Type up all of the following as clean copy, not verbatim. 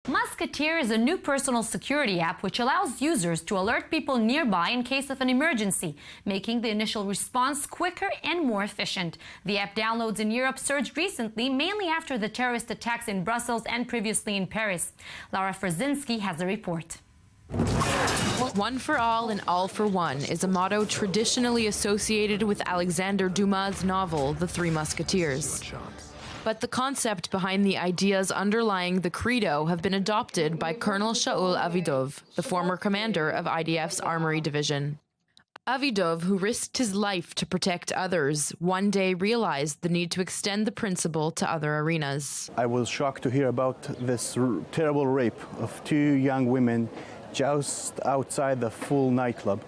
Musketeer is a new personal security app which allows users to alert people nearby in case of an emergency, making the initial response quicker and more efficient. The app downloads in Europe surged recently, mainly after the terrorist attacks in Brussels and previously in Paris. Laura Frzinski has a report. One for all and all for one is a motto traditionally associated with Alexander Dumas' novel, The Three Musketeers. But the concept behind the ideas underlying the credo have been adopted by Colonel Shaul Avidov, the former commander of IDF's Armory Division. Avidov, who risked his life to protect others, one day realized the need to extend the principle to other arenas. I was shocked to hear about this terrible rape of two young women just outside the full nightclub.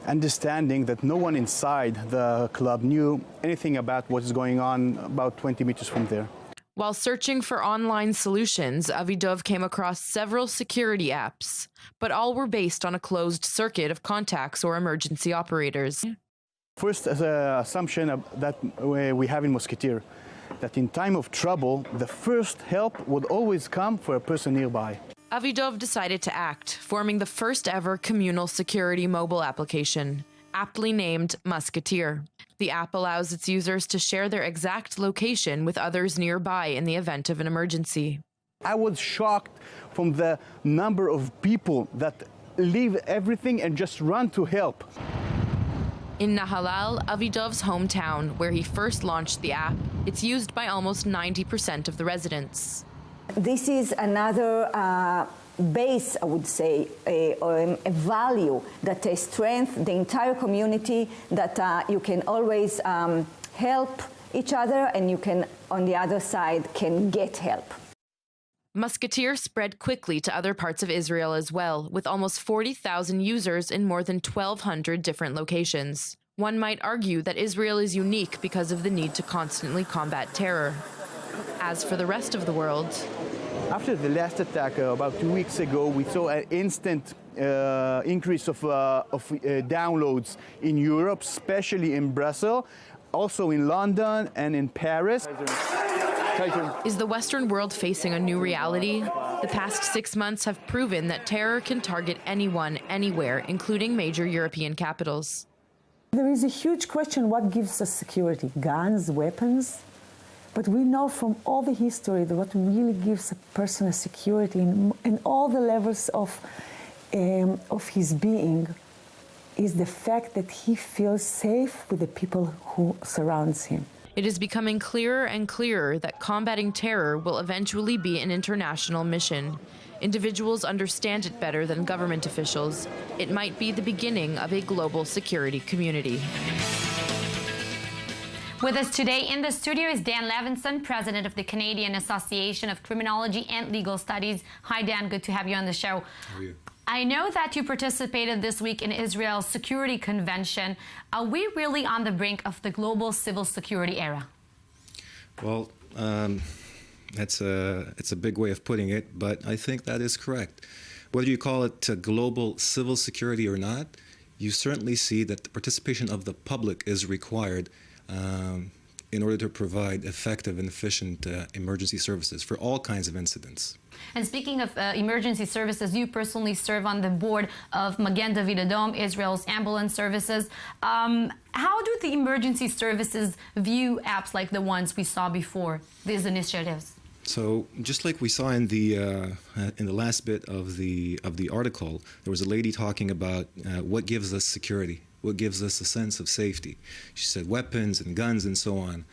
Understanding that no one inside the club knew anything about what's going on about 20 meters from there. While searching for online solutions, Avidov came across several security apps, but all were based on a closed circuit of contacts or emergency operators. First assumption that we have in Musketeer, that in time of trouble, the first help would always come for a person nearby. Avidov decided to act, forming the first ever communal security mobile application, aptly named Musketeer. The app allows its users to share their exact location with others nearby in the event of an emergency. I was shocked from the number of people that leave everything and just run to help. In Nahalal, Avidov's hometown, where he first launched the app, it's used by almost 90% of the residents. This is another base, I would say, a value that strengthens the entire community, that you can always help each other, and you can, on the other side, can get help. Musketeer spread quickly to other parts of Israel as well, with almost 40,000 users in more than 1,200 different locations. One might argue that Israel is unique because of the need to constantly combat terror. As for the rest of the world, after the last attack about 2 weeks ago, we saw an instant increase of downloads in Europe, especially in Brussels, also in London and in Paris. Is the Western world facing a new reality? The past 6 months have proven that terror can target anyone, anywhere, including major European capitals. There is a huge question: what gives us security? Guns, weapons? But we know from all the history that what really gives a person a security in all the levels of his being is the fact that he feels safe with the people who surrounds him. It is becoming clearer and clearer that combating terror will eventually be an international mission. Individuals understand it better than government officials. It might be the beginning of a global security community. With us today in the studio is Dan Levinson, president of the Canadian Association of Criminology and Legal Studies. Hi, Dan. Good to have you on the show. How are you? I know that you participated this week in Israel's Security Convention. Are we really on the brink of the global civil security era? Well, it's a big way of putting it, but I think that is correct. Whether you call it global civil security or not, you certainly see that the participation of the public is required in order to provide effective and efficient emergency services for all kinds of incidents. And speaking of emergency services, you personally serve on the board of Magen David Adom, Israel's ambulance services. How do the emergency services view apps like the ones we saw before, these initiatives? So, just like we saw in the last bit of the article, there was a lady talking about what gives us security. What gives us a sense of safety? She said weapons and guns and so on.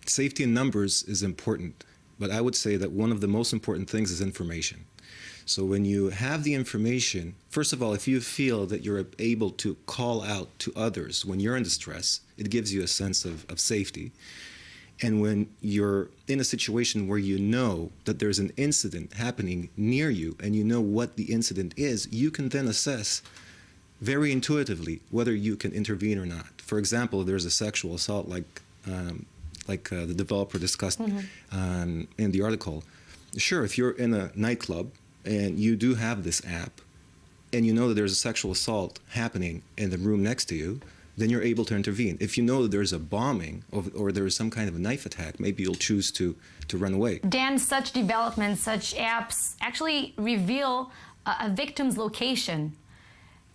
Safety in numbers is important, but I would say that one of the most important things is information. So when you have the information, first of all, if you feel that you're able to call out to others when you're in distress, it gives you a sense of safety. And when you're in a situation where you know that there's an incident happening near you and you know what the incident is, you can then assess very intuitively whether you can intervene or not. For example, there's a sexual assault like the developer discussed in the article. Sure, if you're in a nightclub and you do have this app and you know that there's a sexual assault happening in the room next to you, then you're able to intervene. If you know that there's a bombing or there is some kind of a knife attack, maybe you'll choose to run away. Dan, such developments, such apps actually reveal a victim's location.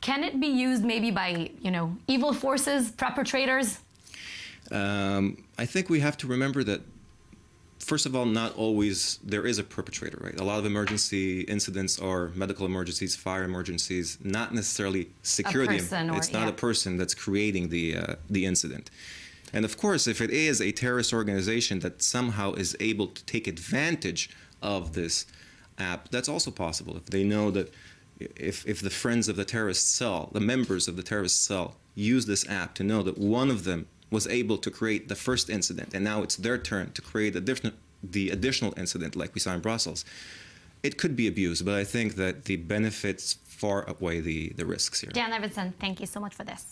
Can it be used maybe by, evil forces, perpetrators? I think we have to remember that, first of all, not always there is a perpetrator, right? A lot of emergency incidents are medical emergencies, fire emergencies, not necessarily security. It's not a person that's creating the incident. And of course, if it is a terrorist organization that somehow is able to take advantage of this app, that's also possible. If they know that if the friends of the terrorist cell, the members of the terrorist cell, use this app to know that one of them was able to create the first incident, and now it's their turn to create the additional incident like we saw in Brussels, it could be abused, but I think that the benefits far outweigh the risks here. Dan Levinson, thank you so much for this.